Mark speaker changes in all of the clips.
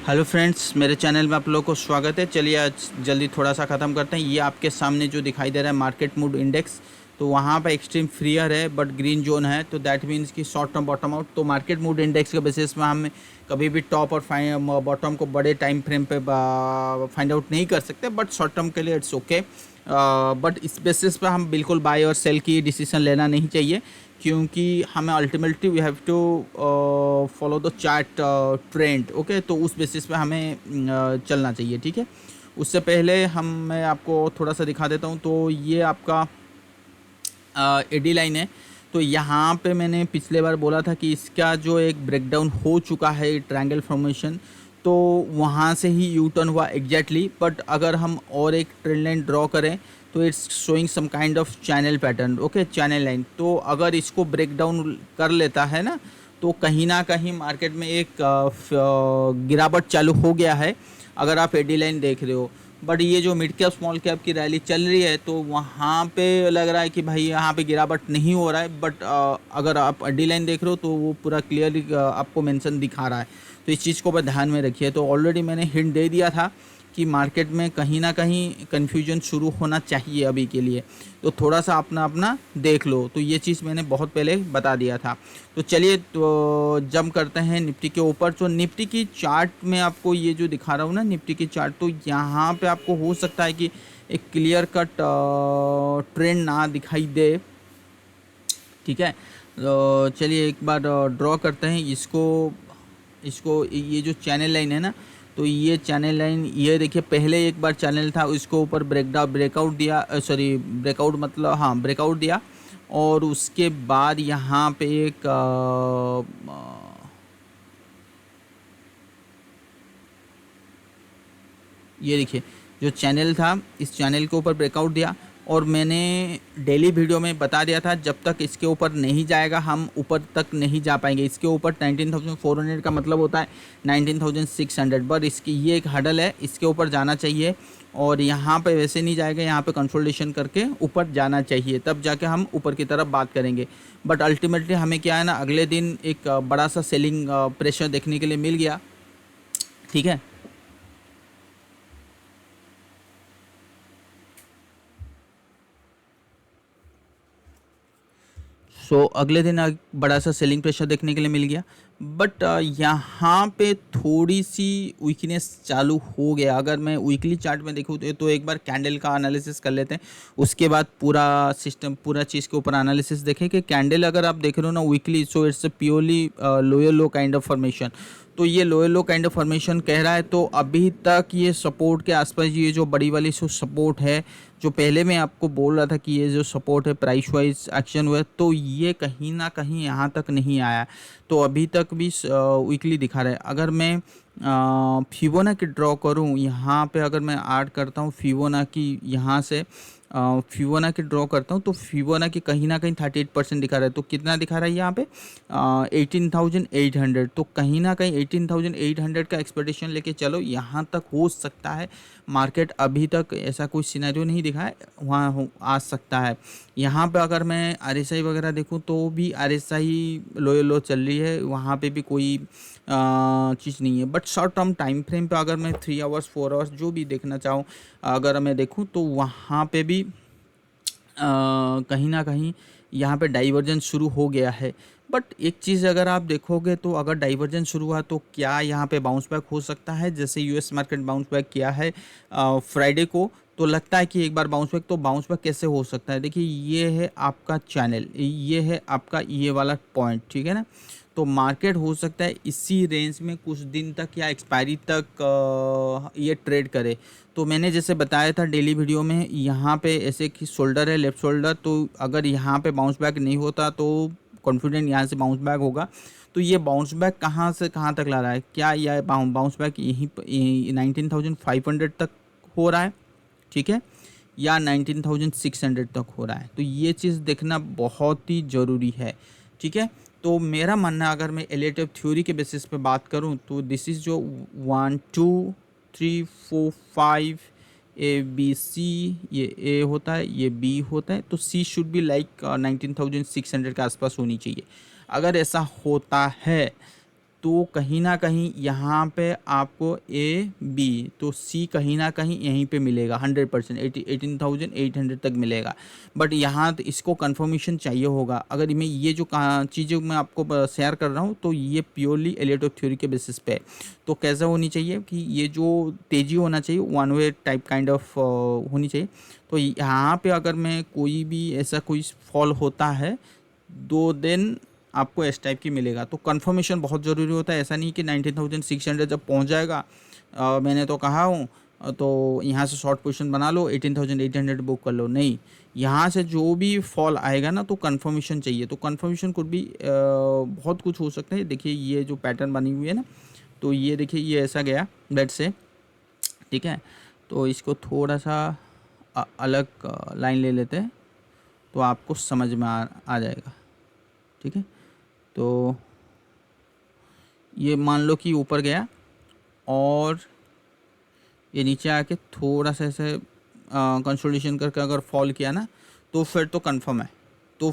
Speaker 1: Hello friends, मेरे channel में आप लोगों को स्वागत है। चलिए आज जल्दी थोड़ा सा ख़त्म करते हैं। ये आपके सामने जो दिखाई दे रहा है मार्केट मूड इंडेक्स, तो वहाँ पे एक्सट्रीम फ्रीयर है बट ग्रीन जोन है, तो दैट मीन्स कि शॉर्ट टर्म बॉटम आउट। तो मार्केट मूड इंडेक्स के बेसिस में हम कभी भी टॉप और बॉटम को बड़े टाइम फ्रेम पे फाइंड आउट नहीं कर सकते, बट शॉर्ट टर्म के लिए इट्स ओके। बट इस बेसिस पे हम बिल्कुल बाय और सेल की डिसीजन लेना नहीं चाहिए, क्योंकि हमें ultimately we have to follow the chart trend. Okay, तो उस बेसिस पे हमें चलना चाहिए, ठीक है। उससे पहले मैं आपको थोड़ा सा दिखा देता हूँ। तो ये आपका एडी लाइन है। तो यहाँ पे मैंने पिछले बार बोला था कि इसका जो एक ब्रेकडाउन हो चुका है ट्रायंगल फॉर्मेशन, तो वहाँ से ही यू टर्न हुआ एग्जैक्टली। बट अगर हम और एक ट्रेंड लाइन ड्रॉ करें तो it's showing some kind of channel pattern. Okay, channel line. तो अगर इसको ब्रेक डाउन कर लेता है तो कहीं ना कहीं मार्केट में एक गिरावट चालू हो गया है, अगर आप एडी लाइन देख रहे हो। बट ये जो मिड कैप स्मॉल कैप की रैली चल रही है, तो वहाँ पे लग रहा है कि भाई यहाँ पे गिरावट नहीं हो रहा है। बट अगर आप एडी लाइन देख रहे हो तो वो पूरा क्लियरली आपको मेंशन दिखा रहा है। तो इस चीज़ को बस ध्यान में रखिए। तो ऑलरेडी मैंने हिंट दे दिया था कि मार्केट में कहीं ना कहीं कन्फ्यूजन शुरू होना चाहिए अभी के लिए, तो थोड़ा सा अपना अपना देख लो। तो ये चीज़ मैंने बहुत पहले बता दिया था। तो चलिए तो जंप करते हैं निफ्टी के ऊपर। तो निफ्टी की चार्ट में आपको ये जो दिखा रहा हूँ ना, निफ्टी की चार्ट, तो यहाँ पे आपको हो सकता है कि एक क्लियर कट ट्रेंड ना दिखाई दे, ठीक है। तो चलिए एक बार ड्रॉ करते हैं इसको। ये जो चैनल लाइन है ना, तो ये चैनल लाइन, ये देखिए पहले एक बार चैनल था, इसको ऊपर ब्रेकआउट दिया, सॉरी ब्रेकआउट मतलब हाँ ब्रेकआउट दिया। और उसके बाद यहाँ पे एक ये देखिए जो चैनल था, इस चैनल के ऊपर ब्रेकआउट दिया। और मैंने डेली वीडियो में बता दिया था जब तक इसके ऊपर नहीं जाएगा हम ऊपर तक नहीं जा पाएंगे। इसके ऊपर 19,400 का मतलब होता है 19,600, बट इसकी ये एक हडल है, इसके ऊपर जाना चाहिए। और यहाँ पे वैसे नहीं जाएगा, यहाँ पे कंसोलिडेशन करके ऊपर जाना चाहिए, तब जाके हम ऊपर की तरफ बात करेंगे। बट अल्टीमेटली हमें क्या है ना, अगले दिन एक बड़ा सा सेलिंग प्रेशर देखने के लिए मिल गया, ठीक है। सो अगले दिन बड़ा सा सेलिंग प्रेशर देखने के लिए मिल गया। बट यहाँ पे थोड़ी सी वीकनेस चालू हो गया। अगर मैं वीकली चार्ट में देखूँ तो एक बार कैंडल का एनालिसिस कर लेते हैं, उसके बाद पूरा सिस्टम पूरा चीज़ के ऊपर एनालिसिस देखें कि कैंडल अगर आप देख रहे हो ना weekly, so it's purely lower low kind of formation. तो ये lower low kind of formation कह रहा है, तो अभी तक ये सपोर्ट के आसपास ये जो बड़ी वाली सपोर्ट है, जो पहले मैं आपको बोल रहा था कि ये जो सपोर्ट है प्राइस वाइज एक्शन हुआ है, तो ये कहीं ना कहीं यहाँ तक नहीं आया। तो अभी तक भी वीकली दिखा रहा है। अगर मैं फिबोना की ड्रॉ करूँ यहाँ पे, अगर मैं ऐड करता हूँ फिबोना की यहाँ से, फिबोना की ड्रॉ करता हूँ, तो फिबोना की कहीं ना कहीं 38% दिखा रहा है। तो कितना दिखा रहा है यहाँ पे 18,800। तो कहीं ना कहीं 18,800 का एक्सपेक्टेशन लेके चलो, यहाँ तक हो सकता है। मार्केट अभी तक ऐसा कोई सिनेरियो नहीं दिखा है, वहाँ आ सकता है। यहाँ पे अगर मैं आरएसआई वगैरह देखूँ तो भी आरएसआई लो चल रही है, वहाँ पे भी कोई चीज़ नहीं है। But short term time frame पे अगर मैं 3 आवर्स 4 आवर्स जो भी देखना चाहूँ, अगर मैं देखूँ तो वहाँ पे भी कहीं ना कहीं यहाँ पे डाइवर्जन शुरू हो गया है। बट एक चीज़ अगर आप देखोगे तो अगर डाइवर्जन शुरू हुआ तो क्या यहाँ पे बाउंस बैक हो सकता है, जैसे यूएस मार्केट बाउंस बैक किया है फ्राइडे को, तो लगता है कि एक बार बाउंस बैक, तो बाउंस बैक कैसे हो सकता है। देखिए ये है आपका चैनल, ये है आपका ये वाला पॉइंट, ठीक है ना। तो मार्केट हो सकता है इसी रेंज में कुछ दिन तक या एक्सपायरी तक ये ट्रेड करे। तो मैंने जैसे बताया था डेली वीडियो में, यहाँ पे ऐसे कि शोल्डर है, लेफ्ट शोल्डर, तो अगर यहाँ पे बाउंस बैक नहीं होता तो कॉन्फिडेंट यहाँ से बाउंस बैक होगा। तो ये बाउंस बैक कहाँ से कहाँ तक ला रहा है, क्या यह बाउंस बैक यहीं 19,500 तक हो रहा है, ठीक है, या 19,600 तक हो रहा है। तो ये चीज़ देखना बहुत ही ज़रूरी है, ठीक है। तो मेरा मानना, अगर मैं एलियट थ्योरी के बेसिस पे बात करूं, तो दिस इज़ जो 1 2 3 4 5 ABC, ये ए होता है, ये बी होता है, तो सी शुड बी लाइक 19,600 के आसपास होनी चाहिए। अगर ऐसा होता है तो कहीं ना कहीं यहाँ पे आपको ए बी तो सी कहीं ना कहीं यहीं पे मिलेगा 100%, 18,800 तक मिलेगा। बट यहाँ तो इसको कंफर्मेशन चाहिए होगा। अगर मैं ये जो चीज़ें मैं आपको शेयर कर रहा हूँ तो ये प्योरली एलियट थ्योरी के बेसिस पे है। तो कैसा होनी चाहिए कि ये जो तेज़ी होना चाहिए one way type kind of होनी चाहिए। तो यहाँ पे अगर मैं कोई भी ऐसा कोई फॉल होता है 2 दिन आपको इस टाइप की मिलेगा। तो कंफर्मेशन बहुत ज़रूरी होता है। ऐसा नहीं कि 19,600 जब पहुंच जाएगा मैंने तो कहा हूँ तो यहाँ से शॉर्ट पोजीशन बना लो 18,800 बुक कर लो, नहीं। यहाँ से जो भी फॉल आएगा ना तो कंफर्मेशन चाहिए। तो कंफर्मेशन कुछ भी बहुत कुछ हो सकता है। देखिए ये जो पैटर्न बनी हुई है ना, तो ये देखिए ये ऐसा गया लेट से, ठीक है। तो इसको थोड़ा सा अलग लाइन ले लेते हैं तो आपको समझ में आ जाएगा, ठीक है। तो ये मान लो कि ऊपर गया और ये नीचे आके थोड़ा सा ऐसे कंसोलिडेशन करके अगर फॉल किया ना तो फिर तो कंफर्म है, तो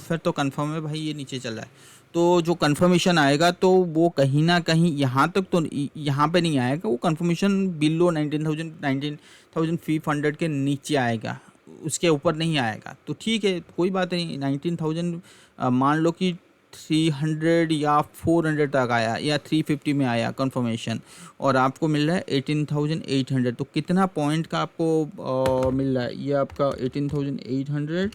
Speaker 1: भाई ये नीचे चल रहा है। तो जो कंफर्मेशन आएगा तो वो कहीं ना कहीं यहाँ तक तो यहाँ पे नहीं आएगा, वो कंफर्मेशन बिलो 19,500 के नीचे आएगा, उसके ऊपर नहीं आएगा। तो ठीक है, कोई बात नहीं। 19,000 मान लो कि 300 या 400 तक आया या 350 में आया कंफर्मेशन और आपको मिल रहा है 18,800। तो कितना पॉइंट का आपको मिल रहा है? ये आपका 18,800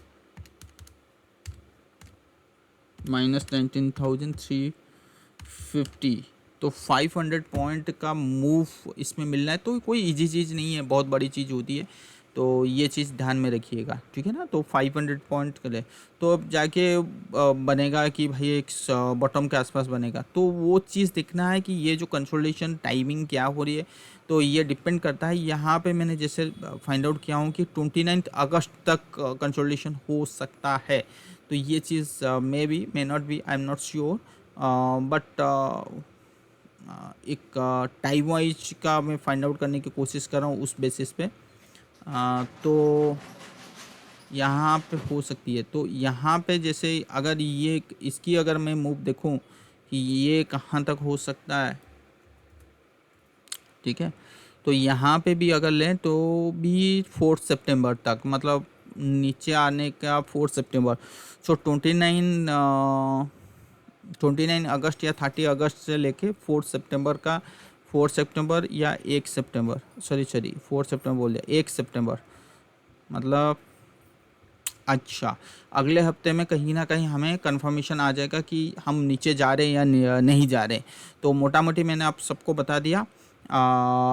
Speaker 1: माइनस 19,350, तो 500 पॉइंट का मूव इसमें मिलना है। तो कोई इजी चीज़ नहीं है, बहुत बड़ी चीज़ होती है। तो ये चीज़ ध्यान में रखिएगा, ठीक है ना। तो 500 पॉइंट करे तो अब जाके बनेगा कि भाई एक बॉटम के आसपास बनेगा। तो वो चीज़ देखना है कि ये जो कंसोलिडेशन टाइमिंग क्या हो रही है, तो ये डिपेंड करता है। यहाँ पे मैंने जैसे फाइंड आउट किया हूँ कि 29 अगस्त तक कंसोलिडेशन हो सकता है। तो ये चीज़ may be may not be, I am not sure, but एक टाइम वाइज का मैं फाइंड आउट करने की कोशिश कर रहा हूँ उस बेसिस पे। तो यहाँ पे हो सकती है। तो यहाँ पे जैसे अगर ये इसकी अगर मैं मूव देखूँ कि ये कहाँ तक हो सकता है, ठीक है। तो यहाँ पे भी अगर लें तो भी 4 सितंबर तक, मतलब नीचे आने का 4 सितंबर। सो 29 अगस्त या 30 अगस्त से लेके 4 सितंबर का, 4 सितंबर या 1 सितंबर, सॉरी 4 सितंबर बोल दिया, 1 सितंबर, मतलब अच्छा अगले हफ्ते में कहीं ना कहीं हमें कंफर्मेशन आ जाएगा कि हम नीचे जा रहे हैं या नहीं जा रहे। तो मोटा मोटी मैंने आप सबको बता दिया।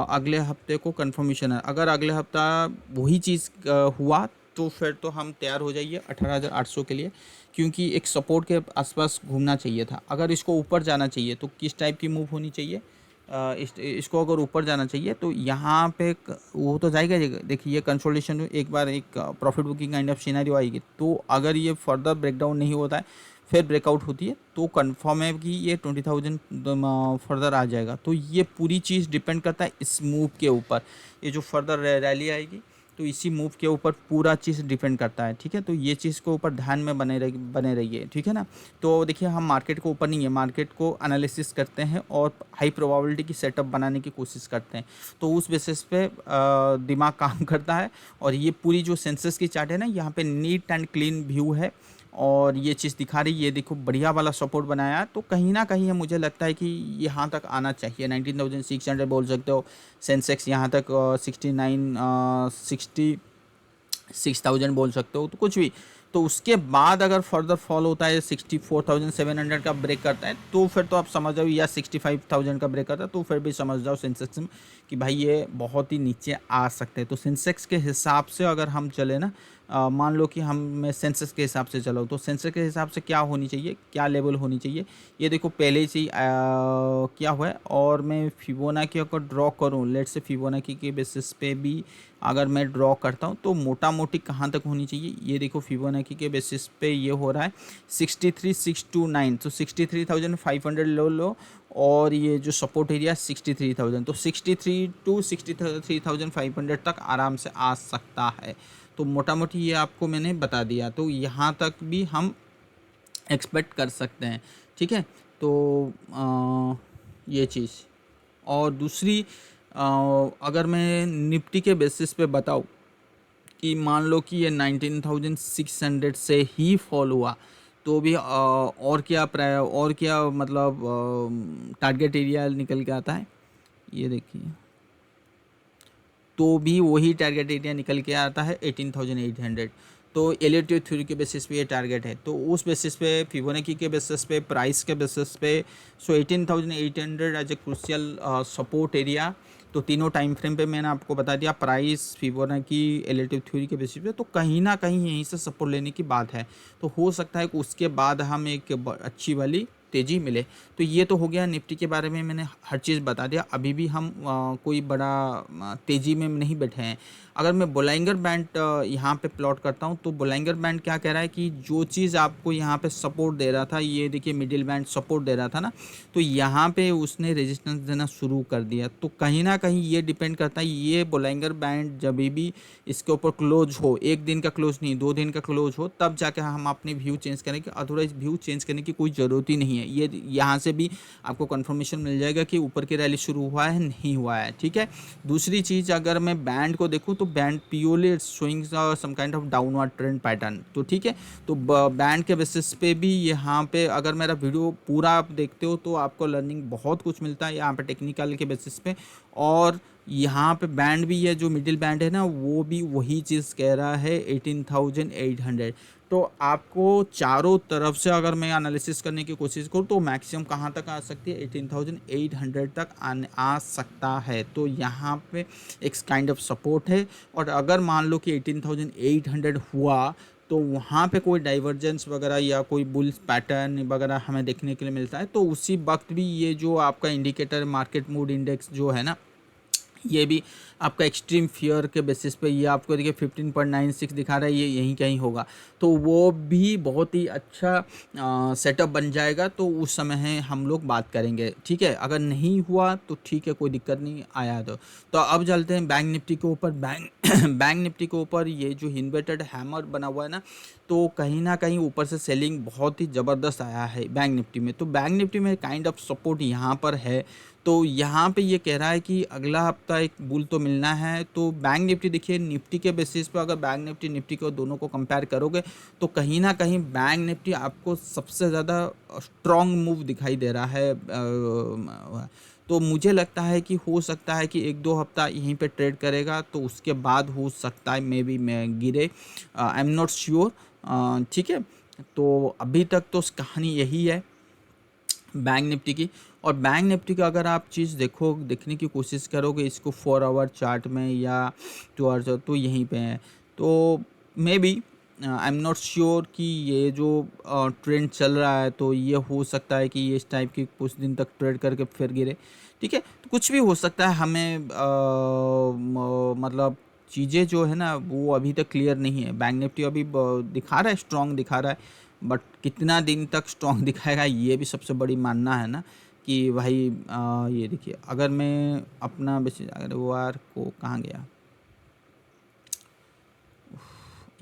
Speaker 1: अगले हफ्ते को कंफर्मेशन है। अगर अगले हफ्ता वही चीज़ हुआ तो फिर तो हम तैयार हो जाइए 18,800 के लिए, क्योंकि एक सपोर्ट के आसपास घूमना चाहिए था। अगर इसको ऊपर जाना चाहिए तो किस टाइप की मूव होनी चाहिए? इसको अगर ऊपर जाना चाहिए तो यहाँ पे वो तो जाएगा। देखिए ये कंसोलिडेशन एक बार एक profit booking kind of scenario आएगी। तो अगर ये फर्दर ब्रेकडाउन नहीं होता है फिर ब्रेकआउट होती है तो कंफर्म है कि ये 20,000 फर्दर आ जाएगा। तो ये पूरी चीज़ डिपेंड करता है इस मूव के ऊपर। ये जो फर्दर रैली आएगी तो इसी मूव के ऊपर पूरा चीज़ डिपेंड करता है, ठीक है। तो ये चीज़ को ऊपर ध्यान में बने रहिए, ठीक है ना। तो देखिए हम मार्केट को ऊपर नहीं है, मार्केट को एनालिसिस करते हैं और हाई प्रोबेबिलिटी की सेटअप बनाने की कोशिश करते हैं। तो उस बेसिस पे दिमाग काम करता है। और ये पूरी जो सेंसस की चार्ट है ना, यहाँ पे नीट एंड क्लीन व्यू है और ये चीज़ दिखा रही है। ये देखो बढ़िया वाला सपोर्ट बनाया। तो कहीं ना कहीं मुझे लगता है कि यहाँ तक आना चाहिए, 19,600 बोल सकते हो। सेंसेक्स यहाँ तक 66,000 बोल सकते हो, तो कुछ भी। तो उसके बाद अगर फर्दर फॉल होता है 64,700 का ब्रेक करता है तो फिर तो आप समझ जाओ, या 65,000 का ब्रेक करता है तो फिर भी समझ जाओ सेंसेक्स में कि भाई ये बहुत ही नीचे आ सकते हैं। तो सेंसेक्स के हिसाब से अगर हम चले ना, मान लो कि मैं सेंसेक्स के हिसाब से चलाऊँ तो सेंसेक्स के हिसाब से क्या होनी चाहिए, क्या लेवल होनी चाहिए, ये देखो पहले से ही क्या हुआ है। और मैं फिबोनाची अगर ड्रॉ करूँ, लेट से फिबोनाची के बेसिस पे भी अगर मैं ड्रॉ करता हूँ तो मोटा मोटी कहाँ तक होनी चाहिए, ये देखो फिबोनाची के बेसिस पे ये हो रहा है 63,629। तो 63,500 लो और ये जो सपोर्ट एरिया 63,000, तो 63 to 63,500 तक आराम से आ सकता है। तो मोटा मोटी ये आपको मैंने बता दिया। तो यहाँ तक भी हम एक्सपेक्ट कर सकते हैं, ठीक है। तो ये चीज़। और दूसरी अगर मैं निफ्टी के बेसिस पे बताऊँ कि मान लो कि ये 19,600 से ही फॉल हुआ, तो भी और क्या मतलब टारगेट एरिया निकल के आता है, ये देखिए, तो भी वही टारगेट एरिया निकल के आता है 18,800। तो एलियट थ्योरी के बेसिस पे ये टारगेट है, तो उस बेसिस पे फिबोनाची के बेसिस पे प्राइस के बेसिस पे so 18,800 as a crucial support area. तो तीनों टाइम फ्रेम पे मैंने आपको बता दिया, प्राइस, फिबोनाची, एलियट थ्योरी के बेसिस पे, तो कहीं ना कहीं यहीं से सपोर्ट लेने की बात है। तो हो सकता है कि उसके बाद हम एक अच्छी वाली तेज़ी मिले। तो ये तो हो गया निफ्टी के बारे में, मैंने हर चीज़ बता दिया। अभी भी हम कोई बड़ा तेज़ी में नहीं बैठे हैं। अगर मैं बोलाइंगर बैंड यहाँ पे प्लॉट करता हूँ, तो बोलाइंगर बैंड क्या कह रहा है कि जो चीज़ आपको यहाँ पे सपोर्ट दे रहा था, ये देखिए मिडिल बैंड सपोर्ट दे रहा था ना, तो यहाँ पे उसने रेजिस्टेंस देना शुरू कर दिया। तो कहीं ना कहीं ये डिपेंड करता है, ये बोलाइंगर बैंड जब भी इसके ऊपर क्लोज हो, एक दिन का क्लोज नहीं, 2 दिन का क्लोज हो, तब जाके हम अपनी व्यू चेंज करेंगे। अदरवाइज व्यू चेंज करने की कोई ज़रूरत ही नहीं है। ये यहाँ से भी आपको कंफर्मेशन मिल जाएगा कि ऊपर की रैली शुरू हुआ है, नहीं हुआ है, ठीक है। दूसरी चीज़, अगर मैं बैंड को देखूँ तो band purely it's showing some kind of downward trend pattern, तो ठीक है। तो बैंड के बेसिस पे भी यहाँ पे अगर मेरा वीडियो पूरा आप देखते हो तो आपको लर्निंग बहुत कुछ मिलता है यहाँ पे टेक्निकल के बेसिस पे। और यहाँ पे बैंड भी है, जो मिडिल बैंड है ना, वो भी वही चीज़ कह रहा है 18,800। तो आपको चारों तरफ से अगर मैं एनालिसिस करने की कोशिश करूँ तो मैक्सिमम कहाँ तक आ सकती है, 18,800 तक आ सकता है। तो यहाँ पे एक काइंड ऑफ सपोर्ट है। और अगर मान लो कि 18,800 हुआ, तो वहाँ पे कोई डाइवर्जेंस वगैरह या कोई बुल्स पैटर्न वगैरह हमें देखने के लिए मिलता है, तो उसी वक्त भी ये जो आपका इंडिकेटर मार्केट मूड इंडेक्स जो है ना, ये भी आपका एक्सट्रीम फियर के बेसिस पे, ये आपको देखिए 15.96 दिखा रहा है, ये यहीं कहीं होगा। तो वो भी बहुत ही अच्छा सेटअप बन जाएगा। तो उस समय है हम लोग बात करेंगे, ठीक है। अगर नहीं हुआ तो ठीक है, कोई दिक्कत नहीं आया तो अब चलते हैं बैंक निफ्टी के ऊपर। बैंक निफ्टी के ऊपर ये जो इन्वर्टेड हैमर बना हुआ है ना, तो कहीं ना कहीं ऊपर से सेलिंग बहुत ही ज़बरदस्त आया है बैंक निफ्टी में। तो बैंक निफ्टी में काइंड ऑफ सपोर्ट यहाँ पर है। तो यहाँ पे ये कह रहा है कि अगला हफ्ता एक बुल तो मिलना है। तो बैंक निफ्टी देखिए, निफ्टी के बेसिस पे अगर बैंक निफ्टी निफ्टी को दोनों को कंपेयर करोगे, तो कहीं ना कहीं बैंक निफ्टी आपको सबसे ज़्यादा स्ट्रॉन्ग मूव दिखाई दे रहा है। तो मुझे लगता है कि हो सकता है कि 1-2 हफ्ता यहीं पे ट्रेड करेगा, तो उसके बाद हो सकता है मे बी मैं गिरे, आई एम नॉट श्योर, ठीक है। तो अभी तक तो कहानी यही है बैंक निफ्टी की। और बैंक निफ्टी का अगर आप चीज़ देखने की कोशिश करोगे इसको 4 आवर चार्ट में या 2 आवर, तो यहीं पे है। तो maybe I am not sure कि ये जो ट्रेंड चल रहा है, तो ये हो सकता है कि ये इस टाइप की कुछ दिन तक ट्रेड करके फिर गिरे, ठीक है। तो कुछ भी हो सकता है, हमें मतलब चीज़ें जो है ना वो अभी तक क्लियर नहीं है। बैंक निफ्टी अभी दिखा रहा है, स्ट्रॉन्ग दिखा रहा है, बट कितना दिन तक स्ट्रॉन्ग दिखाएगा ये भी सबसे बड़ी मानना है ना, कि भाई ये देखिए, अगर मैं अपना बेसिस, अगर वो आर को कहाँ गया,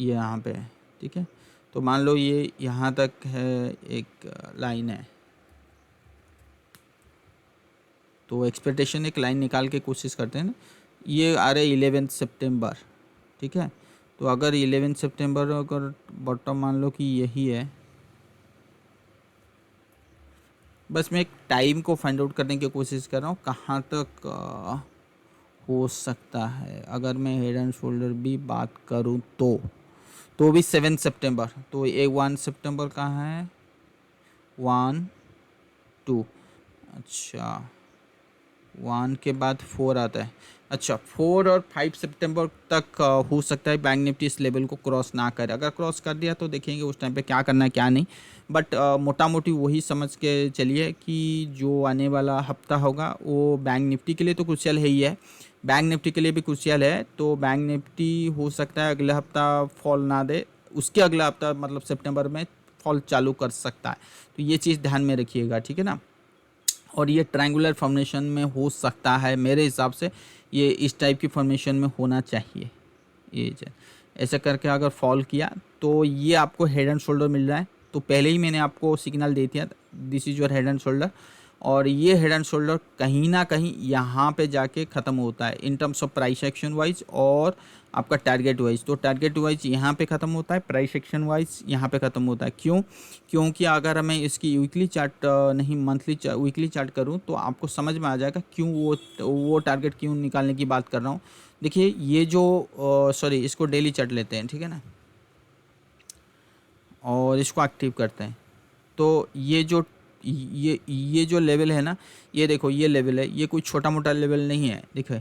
Speaker 1: ये यहाँ पे है, ठीक है। तो मान लो ये यहाँ तक है, एक लाइन है, तो एक्सपेक्टेशन एक लाइन निकाल के कोशिश करते हैं ना। ये आ रहे 11 सितंबर, ठीक है। तो अगर 11 सितंबर अगर बॉटम मान लो कि यही है, बस मैं एक टाइम को फाइंड आउट करने की कोशिश कर रहा हूँ कहाँ तक हो सकता है। अगर मैं हेड एंड शोल्डर भी बात करूँ तो भी 7 सितंबर, तो एक 1 सितंबर कहाँ है, 1 2, अच्छा 1 के बाद 4 आता है, अच्छा 4 और 5 सितंबर तक हो सकता है बैंक निफ्टी इस लेवल को क्रॉस ना करे। अगर क्रॉस कर दिया तो देखेंगे उस टाइम पे क्या करना है क्या नहीं। बट मोटा मोटी वही समझ के चलिए कि जो आने वाला हफ्ता होगा वो बैंक निफ्टी के लिए तो क्रूशियल है ही है, बैंक निफ्टी के लिए भी क्रूशियल है। तो बैंक निफ्टी हो सकता है अगले हफ्ता फॉल ना दे, उसके अगला हफ्ता मतलब सितंबर में फॉल चालू कर सकता है। तो ये चीज़ ध्यान में रखिएगा, ठीक है ना। और ये ट्रायंगुलर फॉर्मेशन में हो सकता है, मेरे हिसाब से ये इस टाइप की फॉर्मेशन में होना चाहिए। ये ऐसा करके अगर फॉल किया तो ये आपको हेड एंड शोल्डर मिल रहा है। तो पहले ही मैंने आपको सिग्नल दे दिया, this is your head and shoulder. और ये हेड एंड शोल्डर कहीं ना कहीं यहाँ पे जाके ख़त्म होता है in terms of price action wise और आपका टारगेट वाइज। तो टारगेट वाइज यहाँ पे ख़त्म होता है, प्राइस एक्शन वाइज यहाँ पे ख़त्म होता है। क्यों? क्योंकि अगर मैं इसकी वीकली चार्ट नहीं मंथली वीकली चार्ट करूँ तो आपको समझ में आ जाएगा क्यों वो टारगेट क्यों निकालने की बात कर रहा हूँ। देखिए ये जो सॉरी इसको डेली चार्ट लेते हैं, ठीक है ना, और इसको एक्टिव करते हैं। तो ये जो लेवल है ना, ये देखो ये लेवल है, ये कोई छोटा मोटा लेवल नहीं है। देख रहे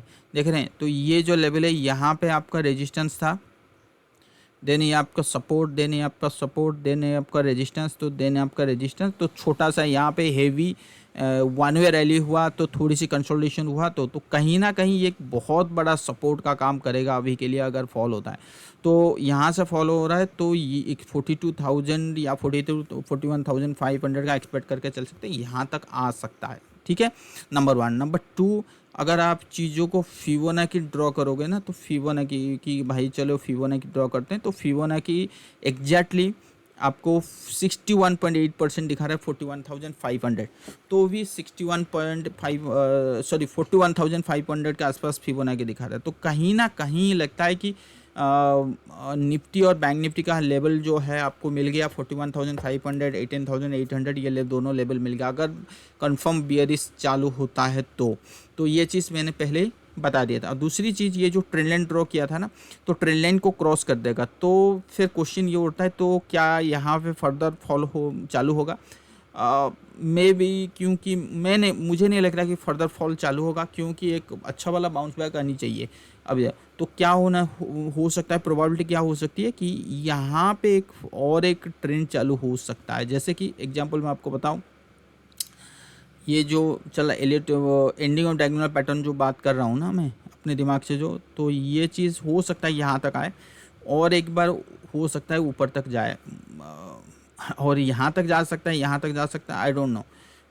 Speaker 1: हैं? तो ये जो लेवल है यहाँ पे आपका रेजिस्टेंस था, देन ये आपका सपोर्ट, देन ये आपका सपोर्ट, देन ये आपका रेजिस्टेंस, तो देन आपका रेजिस्टेंस। तो छोटा सा यहाँ पे हेवी वन वे रैली हुआ तो थोड़ी सी कंसोलिडेशन हुआ तो कहीं ना कहीं ये एक बहुत बड़ा सपोर्ट का काम करेगा अभी के लिए अगर फॉल होता है। तो यहाँ से फॉलो हो रहा है तो ये एक 42,000 या 41,500 का एक्सपेक्ट करके चल सकते हैं, यहाँ तक आ सकता है। ठीक है, नंबर 1। नंबर 2, अगर आप चीज़ों को फिबोनाची ड्रॉ करोगे ना, तो फिबोनाची की भाई चलो फिबोनाची ड्रॉ करते हैं, तो फिबोनाची एग्जैक्टली आपको 61.8% दिखा रहा है 41,500। तो भी 41,500 के आसपास फिबोनाची दिखा रहा है। तो कहीं ना कहीं लगता है कि निफ्टी और बैंक निफ्टी का लेवल जो है आपको मिल गया 41,500, 18,800, ये दोनों लेवल मिल गया अगर कंफर्म बियरिश चालू होता है तो ये चीज़ मैंने पहले ही बता दिया था। दूसरी चीज़, ये जो ट्रेंड लाइन ड्रॉ किया था ना, तो ट्रेंड लाइन को क्रॉस कर देगा तो फिर क्वेश्चन ये उठता है तो क्या यहाँ पे फर्दर फॉल चालू होगा? मे बी, क्योंकि मुझे नहीं लग रहा कि फर्दर फॉल चालू होगा, क्योंकि एक अच्छा वाला बाउंस बैक आनी चाहिए अब। तो क्या हो सकता है, प्रोबेबिलिटी क्या हो सकती है कि यहाँ पे एक ट्रेंड चालू हो सकता है। जैसे कि एग्जांपल मैं आपको बताऊं, ये जो चला Elliott ending of diagonal pattern जो बात कर रहा हूँ ना मैं अपने दिमाग से जो, तो ये चीज़ हो सकता है यहाँ तक आए और एक बार हो सकता है ऊपर तक जाए और यहाँ तक जा सकता है, यहाँ तक जा सकता है, आई डोंट नो,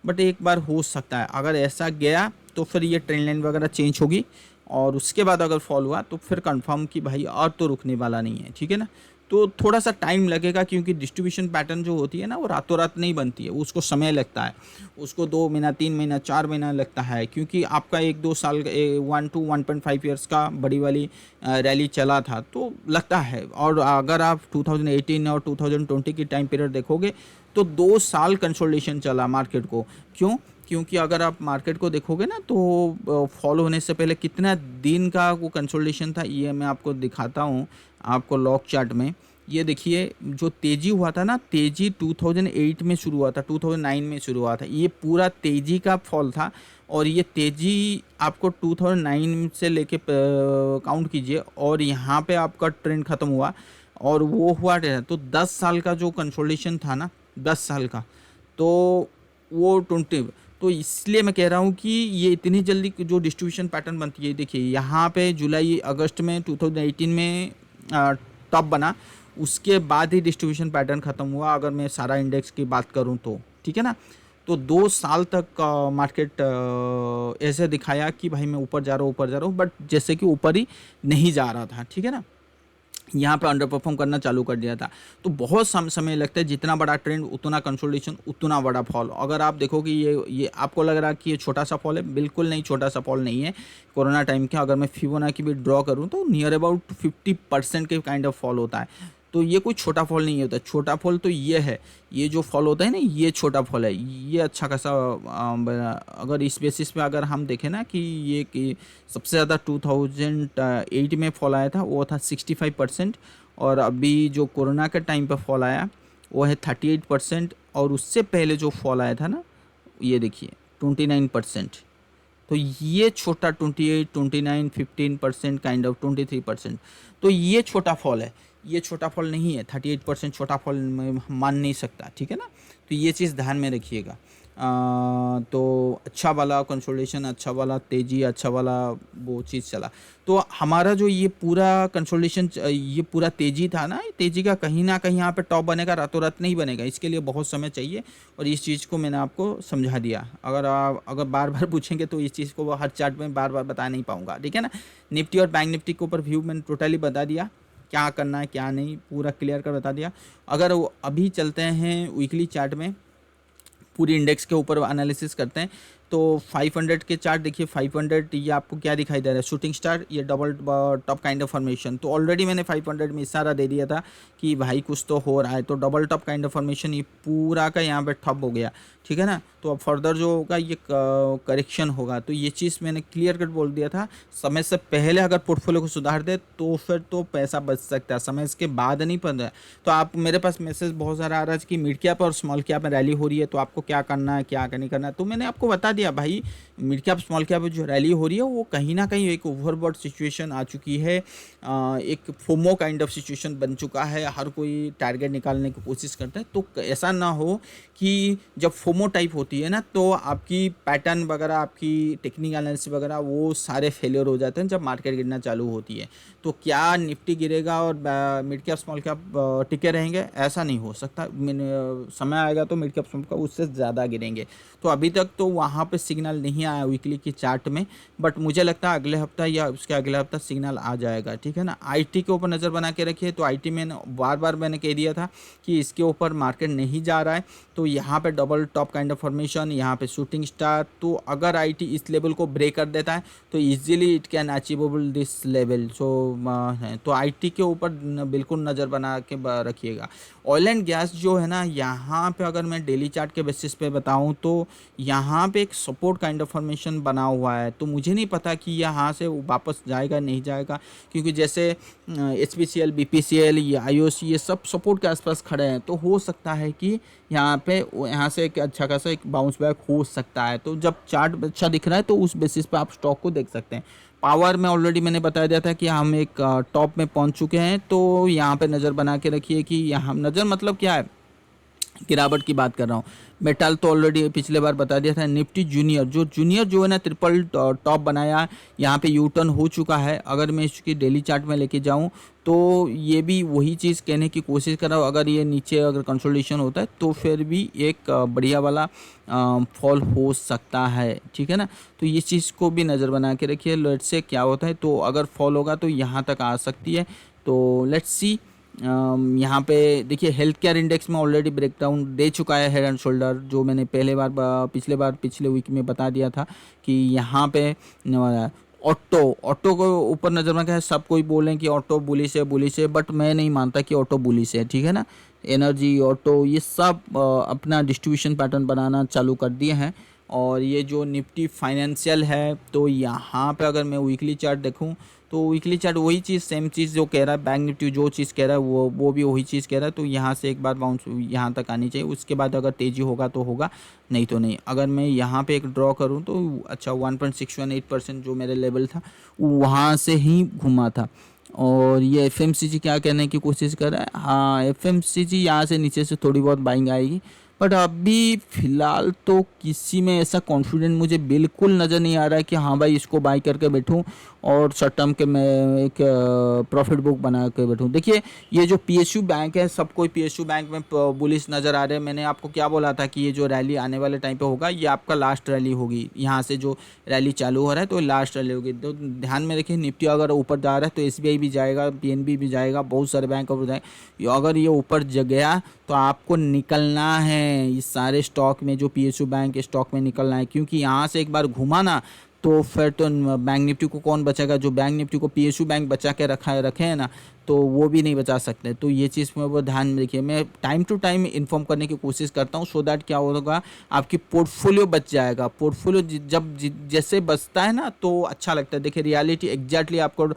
Speaker 1: बट एक बार हो सकता है। अगर ऐसा गया तो फिर ये ट्रेंड लाइन वगैरह चेंज होगी और उसके बाद अगर फॉल हुआ तो फिर कंफर्म कि भाई और तो रुकने वाला नहीं है। ठीक है ना, तो थोड़ा सा टाइम लगेगा क्योंकि डिस्ट्रीब्यूशन पैटर्न जो होती है ना वो रातों रात नहीं बनती है, उसको समय लगता है, उसको 2 महीना 3 महीना 4 महीना लगता है, क्योंकि आपका 1-2 साल 1 to 1.5 ईयर्स का बड़ी वाली रैली चला था तो लगता है। और अगर आप 2018 और 2020 की टाइम पीरियड देखोगे तो 2 साल कंसोलिडेशन चला मार्केट को। क्यों? क्योंकि अगर आप मार्केट को देखोगे ना तो फॉलो होने से पहले कितना दिन का वो कंसोलिडेशन था, ये मैं आपको दिखाता हूँ आपको लॉक चार्ट में। ये देखिए जो तेज़ी हुआ था ना, तेज़ी 2008 में शुरू हुआ था, 2009 में शुरू हुआ था, ये पूरा तेज़ी का फॉल था और ये तेज़ी आपको 2009 से लेके काउंट कीजिए और यहाँ पे आपका ट्रेंड ख़त्म हुआ और वो हुआ तो 10 साल का जो कंसोलिडेशन था ना, 10 साल का, तो वो 20, तो इसलिए मैं कह रहा हूँ कि ये इतनी जल्दी जो डिस्ट्रीब्यूशन पैटर्न बनती है, देखिए यहाँ पे जुलाई अगस्त में 2018 में टॉप बना, उसके बाद ही डिस्ट्रीब्यूशन पैटर्न ख़त्म हुआ अगर मैं सारा इंडेक्स की बात करूँ तो। ठीक है ना, तो 2 साल तक मार्केट ऐसे दिखाया कि भाई मैं ऊपर जा रहा हूँ बट जैसे कि ऊपर ही नहीं जा रहा था। ठीक है ना, यहाँ पे अंडर परफॉर्म करना चालू कर दिया था। तो बहुत समय लगता है, जितना बड़ा ट्रेंड उतना कंसोलिडेशन उतना बड़ा फॉल। अगर आप देखो कि ये आपको लग रहा है कि ये छोटा सा फॉल है, बिल्कुल नहीं, छोटा सा फॉल नहीं है। कोरोना टाइम के अगर मैं फिबोनाची भी ड्रॉ करूँ तो नियर अबाउट 50% के काइंड ऑफ फॉल होता है। तो ये कोई छोटा फॉल नहीं होता, छोटा फॉल तो ये है, ये जो फॉल होता है ना ये छोटा फॉल है, ये अच्छा खासा। अगर इस बेसिस पे अगर हम देखें ना कि सबसे ज़्यादा 2008 में फॉल आया था वो था 65% और अभी जो कोरोना के टाइम पे फॉल आया वो है 38% और उससे पहले जो फॉल आया था ना ये देखिए 29%। तो ये छोटा 28, 29, 15% काइंड ऑफ 23%, तो ये छोटा फॉल है, ये छोटा फॉल नहीं है। 38% छोटा फॉल मान नहीं सकता। ठीक है ना, तो ये चीज़ ध्यान में रखिएगा। तो अच्छा वाला कंसोलिडेशन, अच्छा वाला तेज़ी, अच्छा वाला वो चीज़ चला। तो हमारा जो ये पूरा कंसोलिडेशन, ये पूरा तेज़ी था ना, तेज़ी का कहीं ना कहीं यहाँ पे टॉप बनेगा, रातों रात नहीं बनेगा, इसके लिए बहुत समय चाहिए और इस चीज़ को मैंने आपको समझा दिया। अगर बार बार पूछेंगे तो इस चीज़ को हर चार्ट में बार बार बता नहीं पाऊँगा। ठीक है ना, निफ्टी और बैंक निफ्टी के ऊपर व्यू मैंने टोटली बता दिया, क्या करना है क्या नहीं पूरा क्लियर कर बता दिया। अगर वो अभी चलते हैं वीकली चार्ट में, पूरी इंडेक्स के ऊपर एनालिसिस करते हैं तो 500 के चार्ट देखिए, 500 ये आपको क्या दिखाई दे रहा है, शूटिंग स्टार, ये double top kind of formation. तो ऑलरेडी मैंने 500 में इशारा दे दिया था कि भाई कुछ तो हो रहा है। तो double top kind of formation ये पूरा का यहाँ पे ठप हो गया, ठीक है ना। तो अब फर्दर जो होगा ये करेक्शन होगा। तो ये चीज़ मैंने क्लियर कट बोल दिया था, समय से पहले अगर पोर्टफोलियो को सुधार दे तो फिर तो पैसा बच सकता है, समय के बाद नहीं पड़ रहा है। तो आप, मेरे पास मैसेज बहुत सारा आ रहा है कि मिड कैप और स्मॉल कैप में रैली हो रही है, तो आपको क्या करना है क्या नहीं करना है। तो मैंने आपको बता दिया भाई, मिड कैप स्मॉल कैप जो रैली हो रही है वो कहीं ना कहीं एक ओवरबॉट सिचुएशन आ चुकी है, एक फोमो काइंड ऑफ सिचुएशन बन चुका है। हर कोई टारगेट निकालने की कोशिश करता है। तो ऐसा ना हो कि जब फोमो टाइप होती है ना, तो आपकी पैटर्न वगैरह, आपकी टेक्निकल एनालिसिस वगैरह वो सारे फेलियर हो जाते हैं जब मार्केट गिरना चालू होती है। तो क्या निफ्टी गिरेगा और मिड कैप स्मॉल कैप टिके रहेंगे? ऐसा नहीं हो सकता। समय आएगा तो मिड कैप स्मॉल कैप उससे ज़्यादा गिरेंगे। तो अभी तक तो वहाँ पे सिग्नल नहीं आया वीकली की चार्ट में, बट मुझे लगता है अगले हफ्ता या उसके अगले हफ्ता सिग्नल आ जाएगा, ठीक है ना। आईटी के ऊपर नज़र बना के रखिए। तो आईटी में बार बार मैंने कह दिया था कि इसके ऊपर मार्केट नहीं जा रहा है। तो यहाँ पे double top kind of formation, यहाँ पे शूटिंग स्टार। तो अगर आईटी इस लेवल को ब्रेक कर देता है तो easily it can achievable this level. So तो आईटी के ऊपर बिल्कुल नज़र बना के रखिएगा। ऑयल एंड गैस जो है ना, यहाँ पे अगर मैं डेली चार्ट के बेसिस पे बताऊँ तो यहाँ पे एक सपोर्ट काइंड ऑफ फॉर्मेशन बना हुआ है। तो मुझे नहीं पता कि यहाँ से वापस जाएगा नहीं जाएगा, क्योंकि जैसे HPCL, BPCL, ये IOC ये सब सपोर्ट के आसपास खड़े हैं। तो हो सकता है कि यहाँ से एक अच्छा खासा एक बाउंस बैक हो सकता है। तो जब चार्ट अच्छा दिख रहा है तो उस बेसिस पे आप स्टॉक को देख सकते हैं। पावर में ऑलरेडी मैंने बताया दिया था कि हम एक टॉप में पहुंच चुके हैं। तो यहाँ पे नज़र बना के रखिए कि यहाँ नज़र मतलब क्या है, गिरावट की बात कर रहा हूँ। मेटल तो ऑलरेडी पिछले बार बता दिया था। निफ्टी जूनियर जो है ना, ट्रिपल टॉप बनाया, यहाँ पे यू टर्न हो चुका है। अगर मैं इसकी डेली चार्ट में लेके जाऊँ तो ये भी वही चीज़ कहने की कोशिश कर रहा हूँ। अगर ये नीचे अगर कंसोलिडेशन होता है तो फिर भी एक बढ़िया वाला फॉल हो सकता है, ठीक है ना। तो ये चीज़ को भी नज़र बना के रखिए, लेट्स से क्या होता है। तो अगर फॉल होगा तो यहाँ तक आ सकती है। तो लेट्स सी। यहाँ पे देखिए हेल्थ केयर इंडेक्स में ऑलरेडी ब्रेकडाउन दे चुका है हेड एंड शोल्डर, जो मैंने पिछले वीक में बता दिया था कि यहाँ पे ऑटो को ऊपर नजर में क्या है। सब कोई बोलें कि ऑटो बुलिश है, बट मैं नहीं मानता कि ऑटो बुलिश है, ठीक है ना। एनर्जी, ऑटो ये सब अपना डिस्ट्रीब्यूशन पैटर्न बनाना चालू कर दिए हैं। और ये जो निफ्टी फाइनेंशियल है, तो यहाँ पे अगर मैं वीकली चार्ट देखूँ तो वीकली चार्ट वही चीज़, सेम चीज़ जो कह रहा है बैंक निफ्टी, जो चीज़ कह रहा है वो भी वही चीज़ कह रहा है। तो यहाँ से एक बार बाउंस यहाँ तक आनी चाहिए, उसके बाद अगर तेज़ी होगा तो होगा, नहीं तो नहीं। अगर मैं यहाँ पे एक ड्रॉ करूँ तो अच्छा 1.618% जो मेरे लेवल था वहाँ से ही घुमा था। और ये FMCG क्या कहने की कोशिश कर रहा है, हाँ FMCG यहाँ से नीचे से थोड़ी बहुत बाइंग आएगी, बट अभी फ़िलहाल तो किसी में ऐसा कॉन्फिडेंट मुझे बिल्कुल नज़र नहीं आ रहा है कि हाँ भाई इसको बाई करके बैठूं और शॉर्ट टर्म के मैं एक प्रॉफिट बुक बना के बैठूं। देखिए ये जो PSU बैंक है, सब कोई PSU बैंक में बुलिश नज़र आ रहे हैं। मैंने आपको क्या बोला था कि ये जो रैली आने वाले टाइम पे होगा, ये आपका लास्ट रैली होगी। यहाँ से जो रैली चालू हो रहा है तो लास्ट रैली होगी। तो ध्यान में रखिए, निफ्टी अगर ऊपर जा रहा है तो SBI भी जाएगा, PNB भी जाएगा, बहुत सारे बैंक ऊपर जाएंगे। अगर ये ऊपर गया तो आपको निकलना है इस सारे स्टॉक में, जो PSU बैंक के स्टॉक में निकलना है, क्योंकि यहाँ से एक बार घुमा ना तो फिर तो बैंक निफ्टी को कौन बचाएगा। जो बैंक निफ्टी को PSU बैंक बचा के रखे हैं ना, तो वो भी नहीं बचा सकते। तो ये चीज़ में वो ध्यान में रखिए। मैं टाइम टू टाइम इन्फॉर्म करने की कोशिश करता हूँ, सो दैट क्या होगा, आपकी पोर्टफोलियो बच जाएगा। पोर्टफोलियो जब जैसे बचता है ना तो अच्छा लगता है। देखिए रियलिटी एग्जैक्टली आपको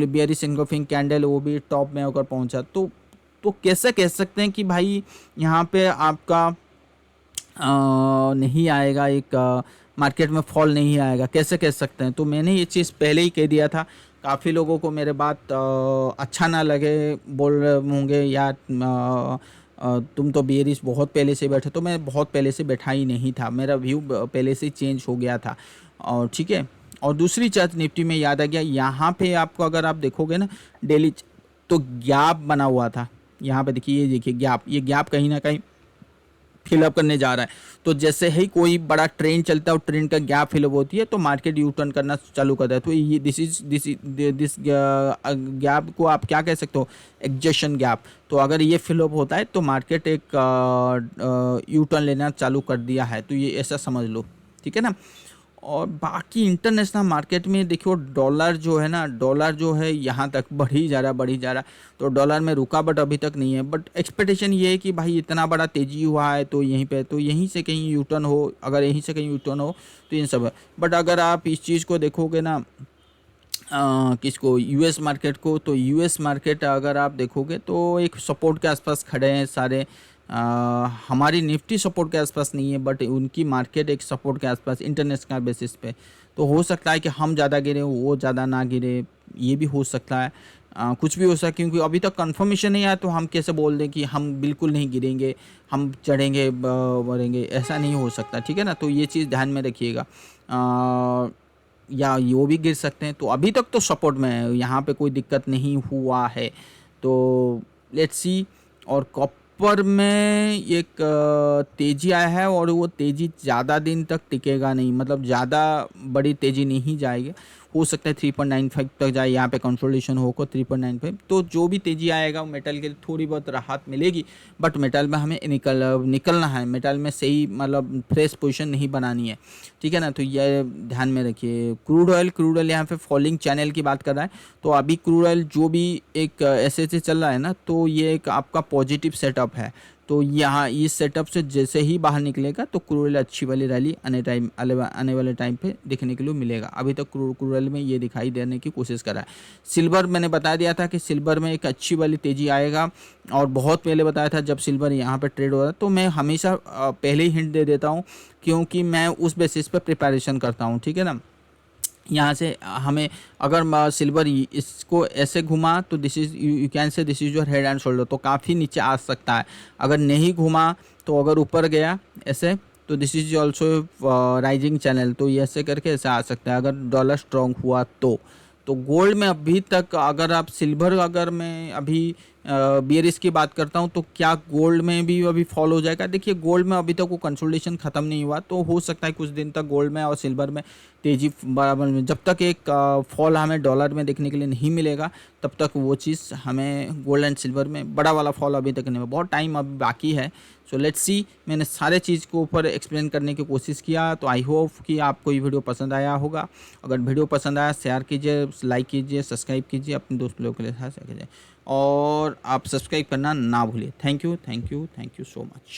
Speaker 1: बेयरिश एंगल्फिंग कैंडल वो भी टॉप में होकर पहुँचा, तो कैसे कह सकते हैं कि भाई यहाँ पे आपका नहीं आएगा, एक मार्केट में फॉल नहीं आएगा, कैसे कह सकते हैं। तो मैंने ये चीज़ पहले ही कह दिया था। काफ़ी लोगों को मेरे बात अच्छा ना लगे, बोल रहे होंगे यार तुम तो बेयरिश बहुत पहले से बैठे। तो मैं बहुत पहले से बैठा ही नहीं था, मेरा व्यू पहले से चेंज हो गया था। और ठीक है, और दूसरी चीज़ निफ्टी में याद आ गया, यहाँ पे आपको अगर आप देखोगे ना डेली, तो गैप बना हुआ था। यहाँ पे देखिए, ये देखिए गैप, ये गैप कहीं ना कहीं फिलअप करने जा रहा है। तो जैसे ही कोई बड़ा ट्रेंड चलता है और ट्रेंड का गैप फिलअप होती है तो मार्केट यू टर्न करना चालू करता है। तो ये दिस गैप को आप क्या कह सकते हो, एग्जेशन गैप। तो अगर ये फिलअप होता है तो मार्केट एक यू टर्न लेना चालू कर दिया है, तो ये ऐसा समझ लो, ठीक है ना। और बाकी इंटरनेशनल मार्केट में देखो डॉलर जो है ना, डॉलर जो है यहाँ तक बढ़ी जा रहा बढ़ी जा रहा। तो डॉलर में रुका बट अभी तक नहीं है। बट एक्सपेक्टेशन ये है कि भाई इतना बड़ा तेज़ी हुआ है तो यहीं पे, तो यहीं से कहीं यू टर्न हो, अगर यहीं से कहीं यू टर्न हो तो इन सब है। बट अगर आप इस चीज़ को देखोगे ना, किसको, यूएस मार्केट को, तो यूएस मार्केट अगर आप देखोगे तो एक सपोर्ट के आसपास खड़े हैं सारे। हमारी निफ्टी सपोर्ट के आसपास नहीं है बट उनकी मार्केट एक सपोर्ट के आसपास इंटरनेशनल बेसिस पे। तो हो सकता है कि हम ज़्यादा गिरे, वो ज़्यादा ना गिरे, ये भी हो सकता है। कुछ भी हो सकता है, क्योंकि अभी तक कंफर्मेशन नहीं आया तो हम कैसे बोल दें कि हम बिल्कुल नहीं गिरेंगे, हम चढ़ेंगे बढ़ेंगे, ऐसा नहीं हो सकता, ठीक है ना। तो ये चीज़ ध्यान में रखिएगा। या वो भी गिर सकते हैं। तो अभी तक तो सपोर्ट में है, यहाँ पे कोई दिक्कत नहीं हुआ है। तो लेट्स सी। और कॉपर में एक तेज़ी आया है और वो तेज़ी ज़्यादा दिन तक टिकेगा नहीं, मतलब ज़्यादा बड़ी तेज़ी नहीं जाएगी। हो सकता है 3.95 तक जाए, यहाँ पे कंसोलिडेशन होकर 3.95। तो जो भी तेज़ी आएगा वो मेटल के लिए थोड़ी बहुत राहत मिलेगी। बट मेटल में हमें निकलना है, मेटल में सही मतलब फ्रेश पोजीशन नहीं बनानी है, ठीक है ना। तो ये ध्यान में रखिए। क्रूड ऑयल यहाँ पे फॉलिंग चैनल की बात कर रहा है। तो अभी क्रूड ऑयल जो भी एक ऐसे चल रहा है ना, तो ये एक आपका पॉजिटिव सेटअप है। तो यहाँ इस सेटअप से जैसे ही बाहर निकलेगा तो क्रूड ऑयल अच्छी वाली रैली आने वाले टाइम पे देखने के लिए मिलेगा। अभी तक क्रूड ऑयल में ये दिखाई देने की कोशिश कर रहा है। सिल्वर मैंने बता दिया था कि सिल्वर में एक अच्छी वाली तेज़ी आएगा, और बहुत पहले बताया था जब सिल्वर यहाँ पे ट्रेड हो रहा है। तो मैं हमेशा पहले ही हिंट दे देता हूँ, क्योंकि मैं उस बेसिस पे प्रिपरेशन करता हूँ, ठीक है ना। यहाँ से हमें अगर सिल्वर इसको ऐसे घुमा तो this is you can say this is your head and shoulder, तो काफ़ी नीचे आ सकता है। अगर नहीं घुमा तो अगर ऊपर गया ऐसे तो this is also rising channel, तो ये ऐसे करके ऐसे आ सकता है अगर डॉलर स्ट्रॉन्ग हुआ तो गोल्ड में अभी तक अगर आप सिल्वर, अगर मैं अभी बियरिश की बात करता हूँ तो क्या गोल्ड में भी अभी फॉल हो जाएगा। देखिए गोल्ड में अभी तक वो कंसोलिडेशन ख़त्म नहीं हुआ, तो हो सकता है कुछ दिन तक गोल्ड में और सिल्वर में तेज़ी बराबर में, जब तक एक फॉल हमें डॉलर में देखने के लिए नहीं मिलेगा तब तक वो चीज़ हमें गोल्ड एंड सिल्वर में बड़ा वाला फॉल अभी तक नहीं हुआ। बहुत टाइम अभी बाकी है। So let's see. मैंने सारे चीज़ को ऊपर एक्सप्लेन करने की कोशिश किया। तो आई होप कि आपको ये वीडियो पसंद आया होगा। अगर वीडियो पसंद आया शेयर कीजिए, लाइक कीजिए, सब्सक्राइब कीजिए, अपने दोस्त लोगों के लिए शेयर कीजिए, और आप सब्सक्राइब करना ना भूलिए। Thank you so much.